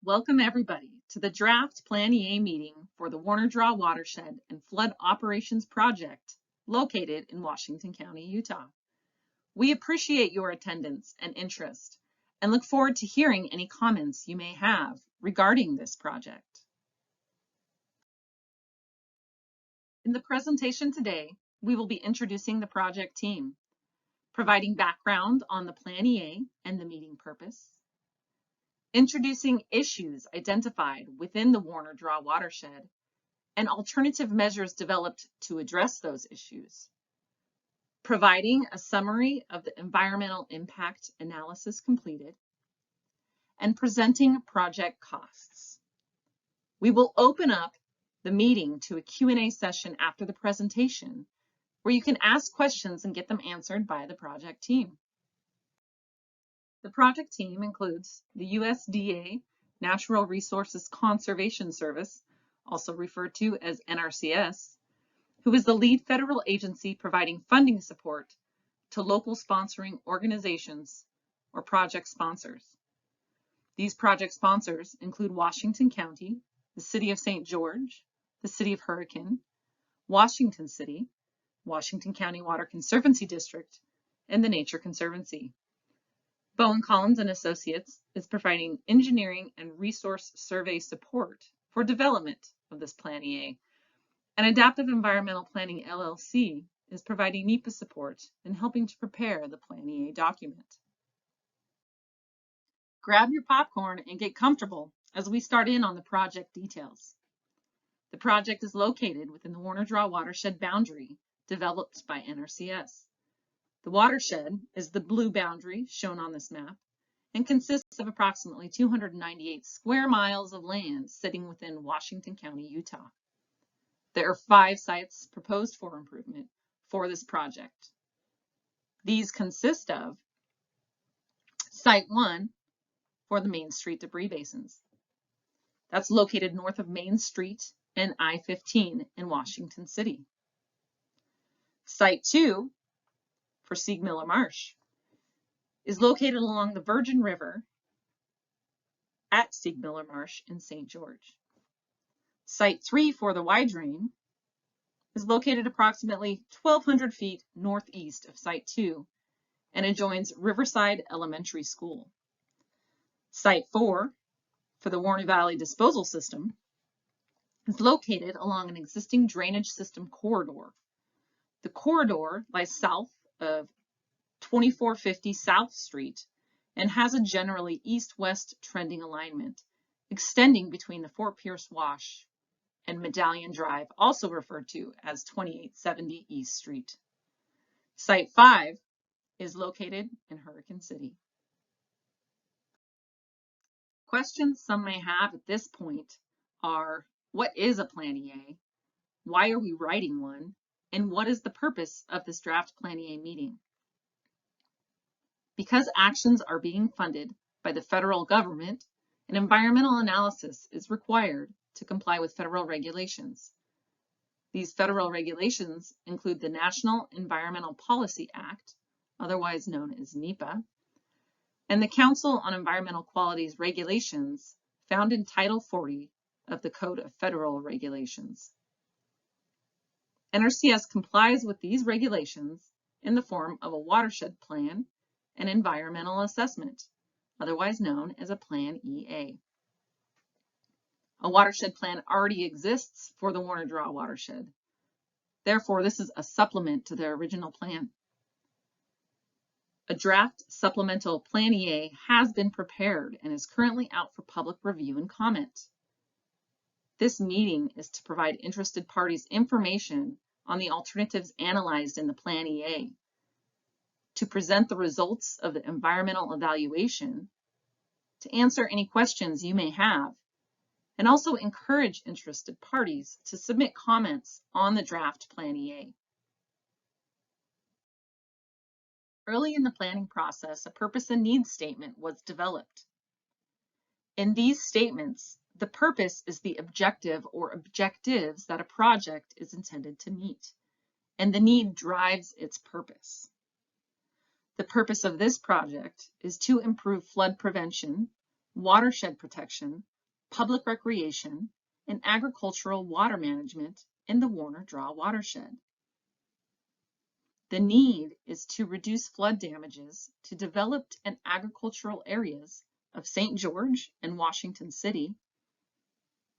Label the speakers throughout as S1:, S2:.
S1: Welcome everybody to the Draft Plan EA meeting for the Warner Draw Watershed and Flood Operations Project located in Washington County, Utah. We appreciate your attendance and interest and look forward to hearing any comments you may have regarding this project. In the presentation today, we will be introducing the project team, providing background on the Plan EA and the meeting purpose, introducing issues identified within the Warner Draw watershed and alternative measures developed to address those issues, providing a summary of the environmental impact analysis completed, and presenting project costs. We will open up the meeting to a Q&A session after the presentation where you can ask questions and get them answered by the project team. The project team includes the USDA Natural Resources Conservation Service, also referred to as NRCS, who is the lead federal agency providing funding support to local sponsoring organizations or project sponsors. These project sponsors include Washington County, the City of St. George, the City of Hurricane, Washington City, Washington County Water Conservancy District, and the Nature Conservancy. Bowen Collins and Associates is providing engineering and resource survey support for development of this Plan EA, and Adaptive Environmental Planning LLC is providing NEPA support and helping to prepare the Plan EA document. Grab your popcorn and get comfortable as we start in on the project details. The project is located within the Warner Draw watershed boundary developed by NRCS. The watershed is the blue boundary shown on this map and consists of approximately 298 square miles of land sitting within Washington County, Utah. There are 5 sites proposed for improvement for this project. These consist of Site 1 for the Main Street debris basins. That's located north of Main Street and I-15 in Washington City. Site 2 for Seegmiller Marsh is located along the Virgin River at Seegmiller Marsh in St. George. Site 3 for the Y drain is located approximately 1,200 feet northeast of Site 2 and adjoins Riverside Elementary School. Site 4 for the Warner Valley Disposal System is located along an existing drainage system corridor. The corridor lies south of 2450 South Street and has a generally east-west trending alignment, extending between the Fort Pierce Wash and Medallion Drive, also referred to as 2870 East Street. Site 5 is located in Hurricane City. Questions some may have at this point are, what is a Plan EA? Why are we writing one? And what is the purpose of this Draft Plan EA meeting? Because actions are being funded by the federal government, an environmental analysis is required to comply with federal regulations. These federal regulations include the National Environmental Policy Act, otherwise known as NEPA, and the Council on Environmental Quality's regulations found in Title 40 of the Code of Federal Regulations. NRCS complies with these regulations in the form of a watershed plan and environmental assessment, otherwise known as a Plan EA. A watershed plan already exists for the Warner Draw watershed. Therefore, this is a supplement to their original plan. A draft supplemental Plan EA has been prepared and is currently out for public review and comment. This meeting is to provide interested parties information on the alternatives analyzed in the Plan EA, to present the results of the environmental evaluation, to answer any questions you may have, and also encourage interested parties to submit comments on the draft Plan EA. Early in the planning process, a purpose and needs statement was developed. In these statements, the purpose is the objective or objectives that a project is intended to meet, and the need drives its purpose. The purpose of this project is to improve flood prevention watershed protection, public recreation, and agricultural water management in the Warner Draw watershed. The need is to reduce flood damages to developed and agricultural areas of St. George and Washington City,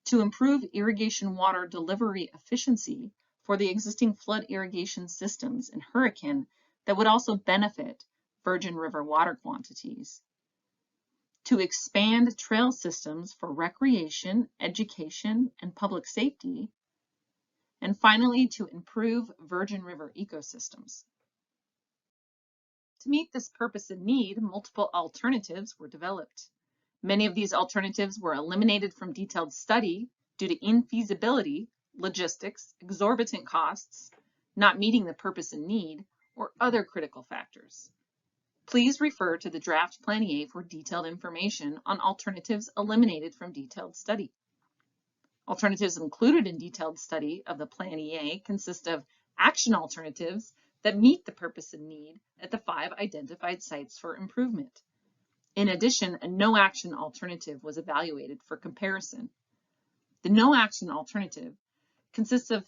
S1: to improve irrigation water delivery efficiency for the existing flood irrigation systems in Hurricane that would also benefit Virgin River water quantities, to expand trail systems for recreation, education, and public safety, and finally to improve Virgin River ecosystems. To meet this purpose and need, multiple alternatives were developed. Many of these alternatives were eliminated from detailed study due to infeasibility, logistics, exorbitant costs, not meeting the purpose and need, or other critical factors. Please refer to the draft Plan EA for detailed information on alternatives eliminated from detailed study. Alternatives included in detailed study of the Plan EA consist of action alternatives that meet the purpose and need at the 5 identified sites for improvement. In addition, a no-action alternative was evaluated for comparison. The no-action alternative consists of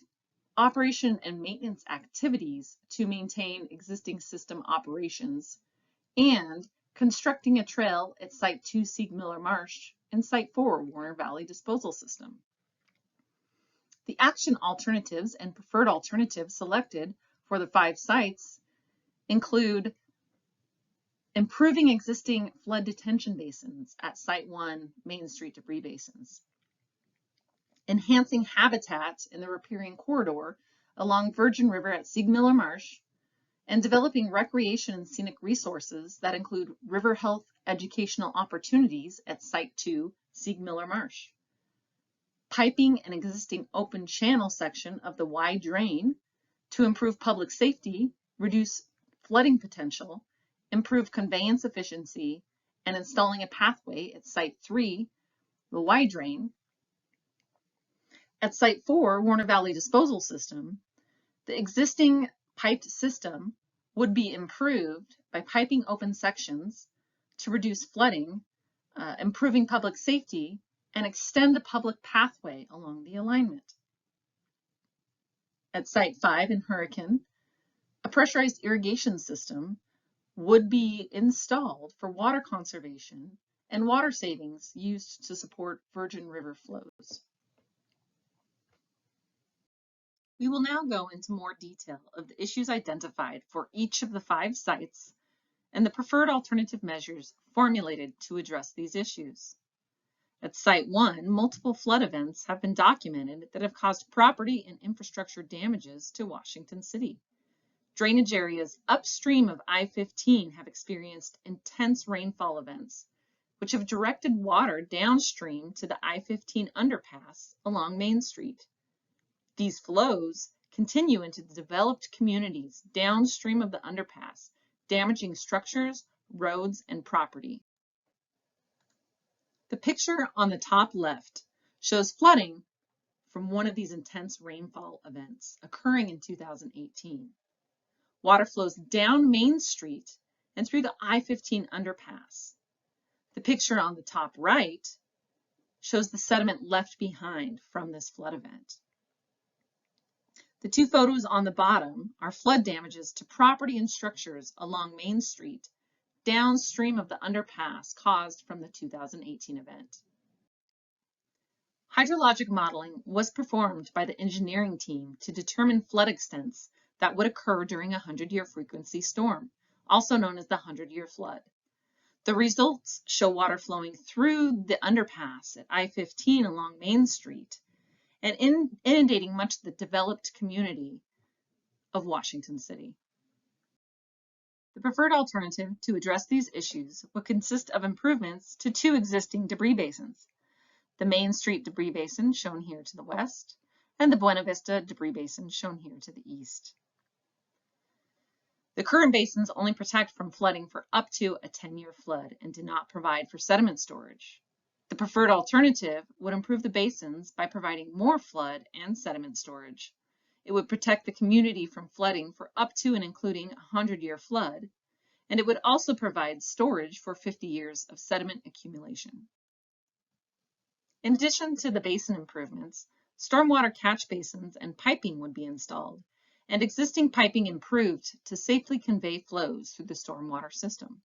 S1: operation and maintenance activities to maintain existing system operations and constructing a trail at Site 2 Seegmiller Marsh and Site 4 Warner Valley Disposal System. The action alternatives and preferred alternatives selected for the 5 sites include improving existing flood detention basins at Site 1 Main Street debris basins, enhancing habitat in the riparian corridor along Virgin River at Seegmiller Marsh, and developing recreation and scenic resources that include river health educational opportunities at Site 2 Seegmiller Marsh, piping an existing open channel section of the Y drain to improve public safety, reduce flooding potential, improve conveyance efficiency, and installing a pathway at Site 3, the Y drain. At Site 4, Warner Valley Disposal System, the existing piped system would be improved by piping open sections to reduce flooding, improving public safety, and extend the public pathway along the alignment. At Site 5 in Hurricane, a pressurized irrigation system would be installed for water conservation and water savings used to support Virgin River flows. We will now go into more detail of the issues identified for each of the 5 sites and the preferred alternative measures formulated to address these issues. At Site 1, multiple flood events have been documented that have caused property and infrastructure damages to Washington City. Drainage areas upstream of I-15 have experienced intense rainfall events, which have directed water downstream to the I-15 underpass along Main Street. These flows continue into the developed communities downstream of the underpass, damaging structures, roads, and property. The picture on the top left shows flooding from one of these intense rainfall events occurring in 2018. Water flows down Main Street and through the I-15 underpass. The picture on the top right shows the sediment left behind from this flood event. The 2 photos on the bottom are flood damages to property and structures along Main Street, downstream of the underpass caused from the 2018 event. Hydrologic modeling was performed by the engineering team to determine flood extents that would occur during a 100-year frequency storm, also known as the 100-year flood. The results show water flowing through the underpass at I-15 along Main Street and inundating much of the developed community of Washington City. The preferred alternative to address these issues would consist of improvements to 2 existing debris basins, the Main Street debris basin shown here to the west, and the Buena Vista debris basin shown here to the east. The current basins only protect from flooding for up to a 10-year flood and do not provide for sediment storage. The preferred alternative would improve the basins by providing more flood and sediment storage. It would protect the community from flooding for up to and including a 100-year flood, and it would also provide storage for 50 years of sediment accumulation. In addition to the basin improvements, stormwater catch basins and piping would be installed, and existing piping improved to safely convey flows through the stormwater system.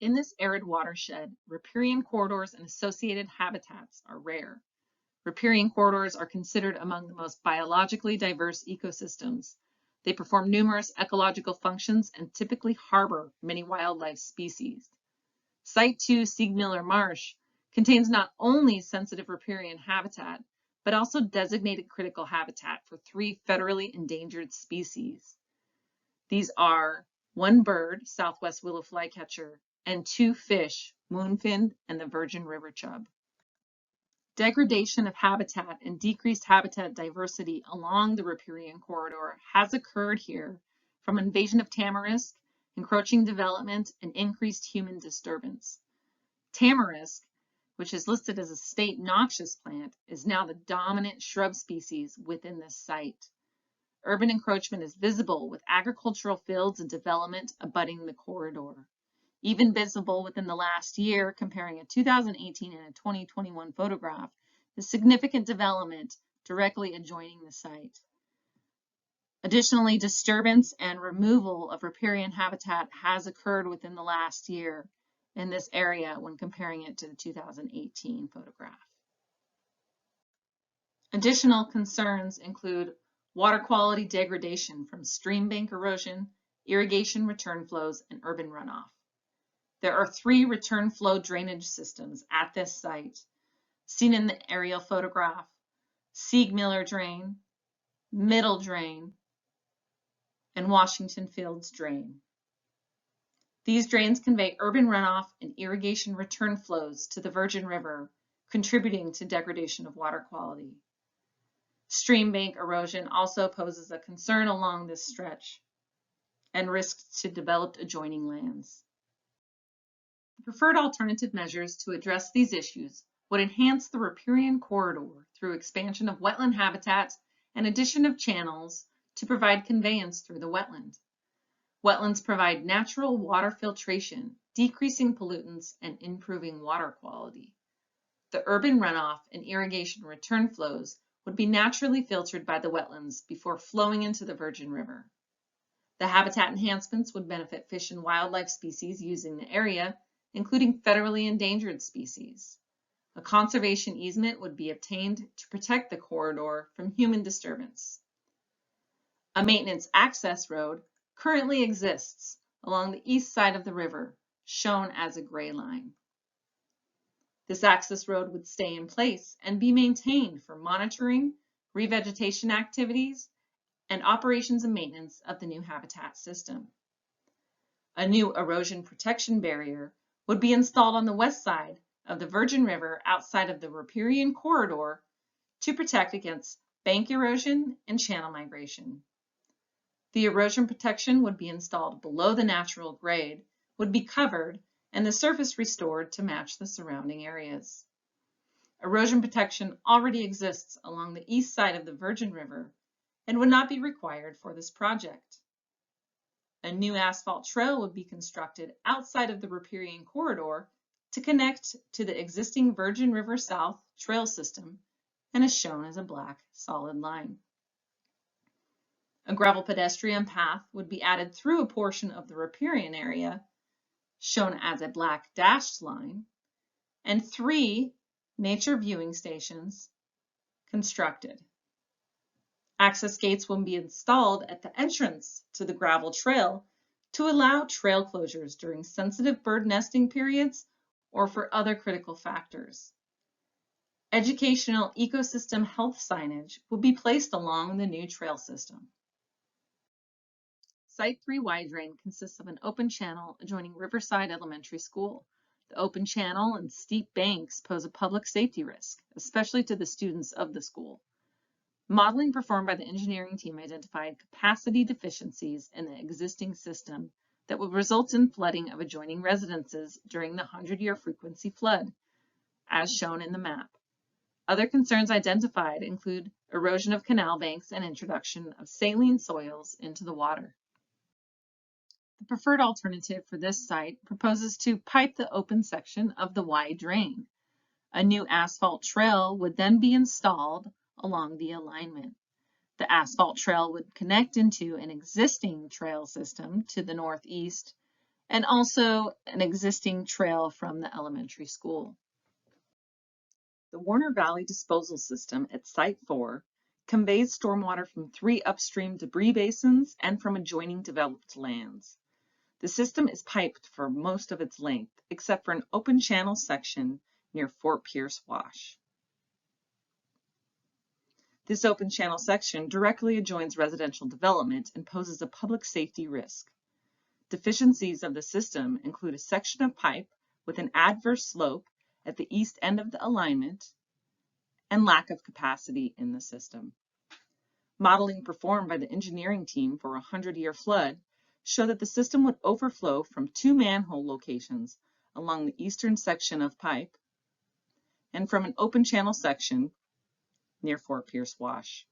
S1: In this arid watershed, riparian corridors and associated habitats are rare. Riparian corridors are considered among the most biologically diverse ecosystems. They perform numerous ecological functions and typically harbor many wildlife species. Site 2 Seegmiller Marsh contains not only sensitive riparian habitat, but also designated critical habitat for 3 federally endangered species. These are 1 bird, southwest willow flycatcher, and 2 fish, moonfin and the Virgin River chub. Degradation of habitat and decreased habitat diversity along the riparian corridor has occurred here from invasion of tamarisk, encroaching development, and increased human disturbance. Tamarisk, which is listed as a state noxious plant, is now the dominant shrub species within this site. Urban encroachment is visible with agricultural fields and development abutting the corridor. Even visible within the last year, comparing a 2018 and a 2021 photograph, is significant development directly adjoining the site. Additionally, disturbance and removal of riparian habitat has occurred within the last year in this area when comparing it to the 2018 photograph. Additional concerns include water quality degradation from stream bank erosion, irrigation return flows, and urban runoff. There are 3 return flow drainage systems at this site, seen in the aerial photograph: Seegmiller Drain, Middle Drain, and Washington Fields Drain. These drains convey urban runoff and irrigation return flows to the Virgin River, contributing to degradation of water quality. Stream bank erosion also poses a concern along this stretch and risks to developed adjoining lands. The preferred alternative measures to address these issues would enhance the riparian corridor through expansion of wetland habitats and addition of channels to provide conveyance through the wetland. Wetlands provide natural water filtration, decreasing pollutants and improving water quality. The urban runoff and irrigation return flows would be naturally filtered by the wetlands before flowing into the Virgin River. The habitat enhancements would benefit fish and wildlife species using the area, including federally endangered species. A conservation easement would be obtained to protect the corridor from human disturbance. A maintenance access road currently exists along the east side of the river, shown as a gray line. This access road would stay in place and be maintained for monitoring, revegetation activities, and operations and maintenance of the new habitat system. A new erosion protection barrier would be installed on the west side of the Virgin River outside of the riparian corridor to protect against bank erosion and channel migration. The erosion protection would be installed below the natural grade, would be covered, and the surface restored to match the surrounding areas. Erosion protection already exists along the east side of the Virgin River and would not be required for this project. A new asphalt trail would be constructed outside of the riparian corridor to connect to the existing Virgin River South trail system and is shown as a black solid line. A gravel pedestrian path would be added through a portion of the riparian area, shown as a black dashed line, and 3 nature viewing stations constructed. Access gates will be installed at the entrance to the gravel trail to allow trail closures during sensitive bird nesting periods or for other critical factors. Educational ecosystem health signage will be placed along the new trail system. Site 3 Y drain consists of an open channel adjoining Riverside Elementary School. The open channel and steep banks pose a public safety risk, especially to the students of the school. Modeling performed by the engineering team identified capacity deficiencies in the existing system that would result in flooding of adjoining residences during the 100-year frequency flood, as shown in the map. Other concerns identified include erosion of canal banks and introduction of saline soils into the water. The preferred alternative for this site proposes to pipe the open section of the Y drain. A new asphalt trail would then be installed along the alignment. The asphalt trail would connect into an existing trail system to the northeast and also an existing trail from the elementary school. The Warner Valley Disposal System at Site 4 conveys stormwater from 3 upstream debris basins and from adjoining developed lands. The system is piped for most of its length, except for an open channel section near Fort Pierce Wash. This open channel section directly adjoins residential development and poses a public safety risk. Deficiencies of the system include a section of pipe with an adverse slope at the east end of the alignment and lack of capacity in the system. Modeling performed by the engineering team for a 100-year flood show that the system would overflow from 2 manhole locations along the eastern section of pipe and from an open channel section near Fort Pierce Wash.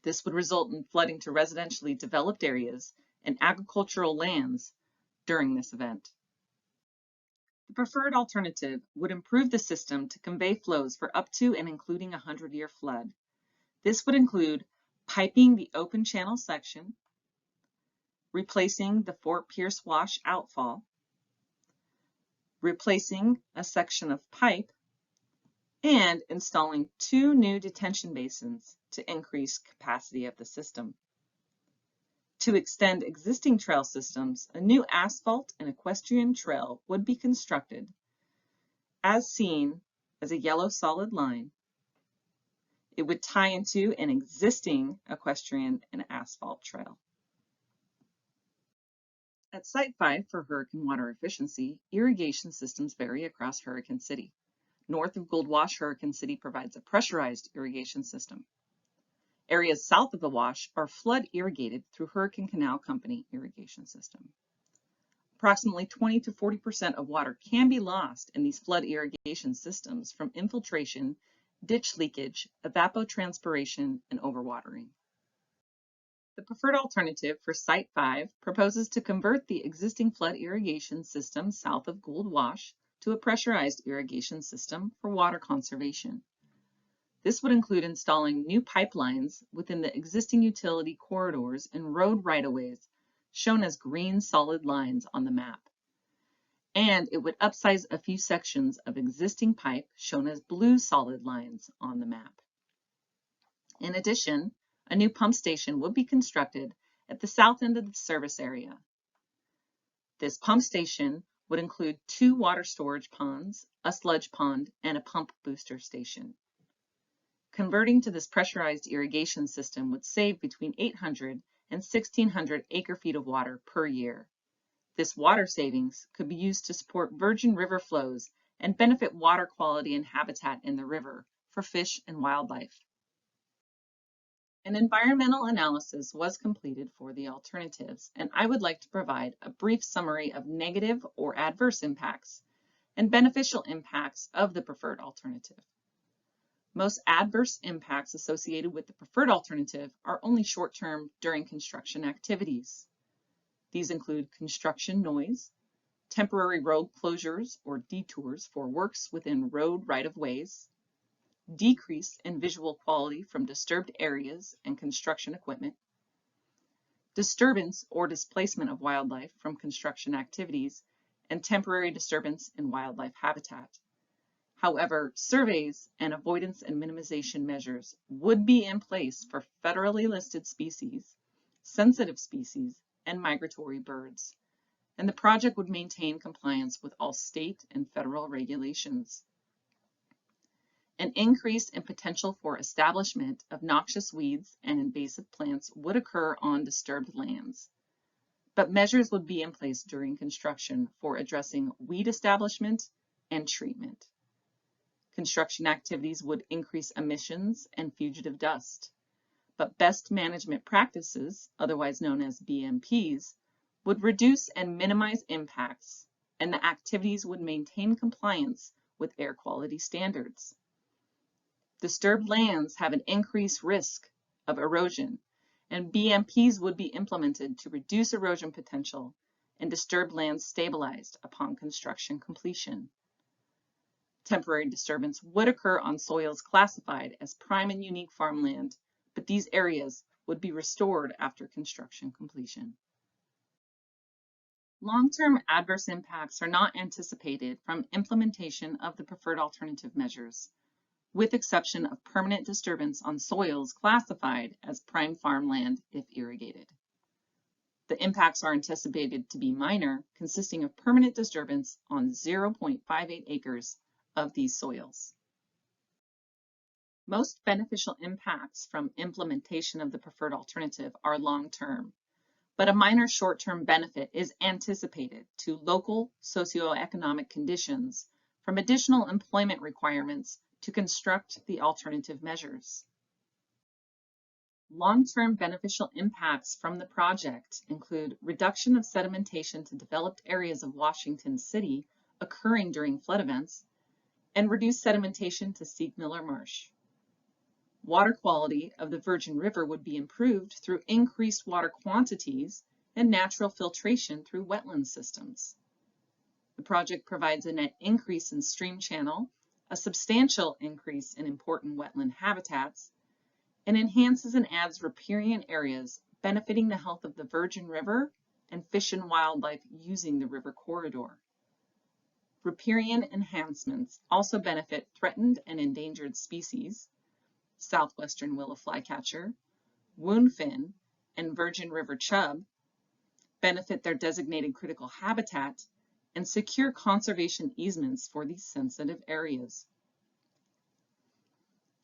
S1: This would result in flooding to residentially developed areas and agricultural lands during this event. The preferred alternative would improve the system to convey flows for up to and including a 100-year flood. This would include piping the open channel section, replacing the Fort Pierce Wash outfall, replacing a section of pipe, and installing 2 new detention basins to increase capacity of the system. To extend existing trail systems, a new asphalt and equestrian trail would be constructed, as seen as a yellow solid line. It would tie into an existing equestrian and asphalt trail. At Site 5 for hurricane water efficiency, irrigation systems vary across Hurricane City. North of Gold Wash, Hurricane City provides a pressurized irrigation system. Areas south of the wash are flood irrigated through Hurricane Canal Company irrigation system. Approximately 20 to 40% of water can be lost in these flood irrigation systems from infiltration, ditch leakage, evapotranspiration, and overwatering. The preferred alternative for Site 5 proposes to convert the existing flood irrigation system south of Gold Wash to a pressurized irrigation system for water conservation. This would include installing new pipelines within the existing utility corridors and road right-of-ways, shown as green solid lines on the map. And it would upsize a few sections of existing pipe, shown as blue solid lines on the map. In addition, a new pump station would be constructed at the south end of the service area. This pump station would include 2 water storage ponds, a sludge pond, and a pump booster station. Converting to this pressurized irrigation system would save between 800 and 1,600 acre-feet of water per year. This water savings could be used to support virgin river flows and benefit water quality and habitat in the river for fish and wildlife. An environmental analysis was completed for the alternatives, and I would like to provide a brief summary of negative or adverse impacts and beneficial impacts of the preferred alternative. Most adverse impacts associated with the preferred alternative are only short-term during construction activities. These include construction noise, temporary road closures or detours for works within road right-of-ways, decrease in visual quality from disturbed areas and construction equipment, disturbance or displacement of wildlife from construction activities, and temporary disturbance in wildlife habitat. However, surveys and avoidance and minimization measures would be in place for federally listed species, sensitive species, and migratory birds, and the project would maintain compliance with all state and federal regulations. An increase in potential for establishment of noxious weeds and invasive plants would occur on disturbed lands, but measures would be in place during construction for addressing weed establishment and treatment. Construction activities would increase emissions and fugitive dust, but best management practices, otherwise known as BMPs, would reduce and minimize impacts, and the activities would maintain compliance with air quality standards. Disturbed lands have an increased risk of erosion, and BMPs would be implemented to reduce erosion potential and disturbed lands stabilized upon construction completion. Temporary disturbance would occur on soils classified as prime and unique farmland, but these areas would be restored after construction completion. Long-term adverse impacts are not anticipated from implementation of the preferred alternative measures, with exception of permanent disturbance on soils classified as prime farmland if irrigated. The impacts are anticipated to be minor, consisting of permanent disturbance on 0.58 acres of these soils. Most beneficial impacts from implementation of the preferred alternative are long-term, but a minor short-term benefit is anticipated to local socioeconomic conditions from additional employment requirements to construct the alternative measures. Long-term beneficial impacts from the project include reduction of sedimentation to developed areas of Washington City occurring during flood events, and reduced sedimentation to Seegmiller Marsh. Water quality of the Virgin River would be improved through increased water quantities and natural filtration through wetland systems. The project provides a net increase in stream channel, a substantial increase in important wetland habitats, and enhances and adds riparian areas benefiting the health of the Virgin River and fish and wildlife using the river corridor. Riparian enhancements also benefit threatened and endangered species, southwestern willow flycatcher, woundfin, and Virgin River chub, benefit their designated critical habitat, and secure conservation easements for these sensitive areas.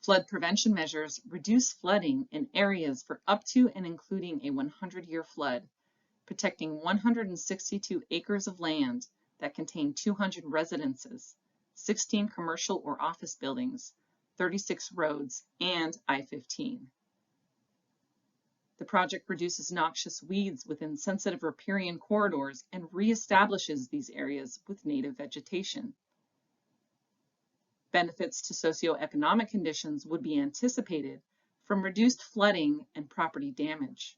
S1: Flood prevention measures reduce flooding in areas for up to and including a 100-year flood, protecting 162 acres of land that contain 200 residences, 16 commercial or office buildings, 36 roads, and I-15. The project reduces noxious weeds within sensitive riparian corridors and reestablishes these areas with native vegetation. Benefits to socioeconomic conditions would be anticipated from reduced flooding and property damage.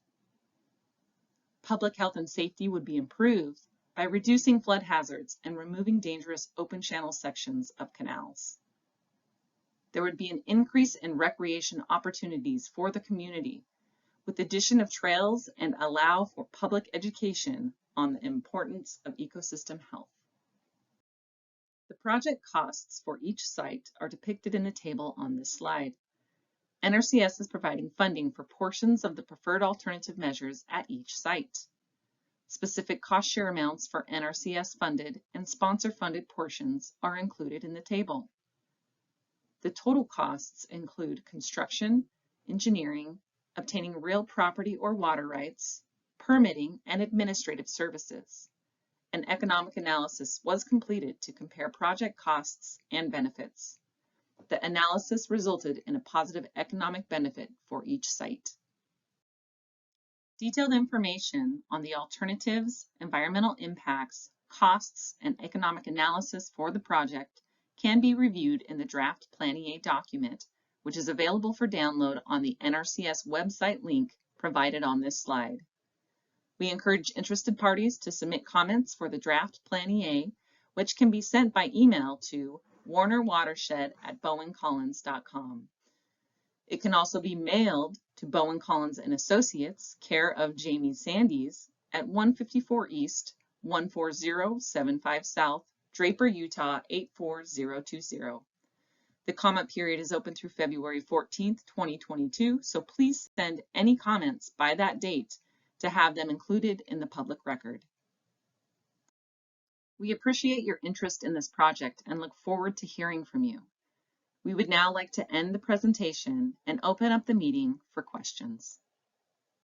S1: Public health and safety would be improved by reducing flood hazards and removing dangerous open channel sections of canals. There would be an increase in recreation opportunities for the community, with addition of trails, and allow for public education on the importance of ecosystem health. The project costs for each site are depicted in the table on this slide. NRCS is providing funding for portions of the preferred alternative measures at each site. Specific cost share amounts for NRCS funded and sponsor funded portions are included in the table. The total costs include construction, engineering, obtaining real property or water rights, permitting, and administrative services. An economic analysis was completed to compare project costs and benefits. The analysis resulted in a positive economic benefit for each site. Detailed information on the alternatives, environmental impacts, costs, and economic analysis for the project can be reviewed in the draft Plan EA document, which is available for download on the NRCS website link provided on this slide. We encourage interested parties to submit comments for the draft Plan EA, which can be sent by email to warnerwatershed@bowencollins.com. It can also be mailed to Bowen Collins & Associates, care of Jamie Sandys, at 154 East, 14075 South, Draper, Utah 84020. The comment period is open through February 14th, 2022, so please send any comments by that date to have them included in the public record. We appreciate your interest in this project and look forward to hearing from you. We would now like to end the presentation and open up the meeting for questions.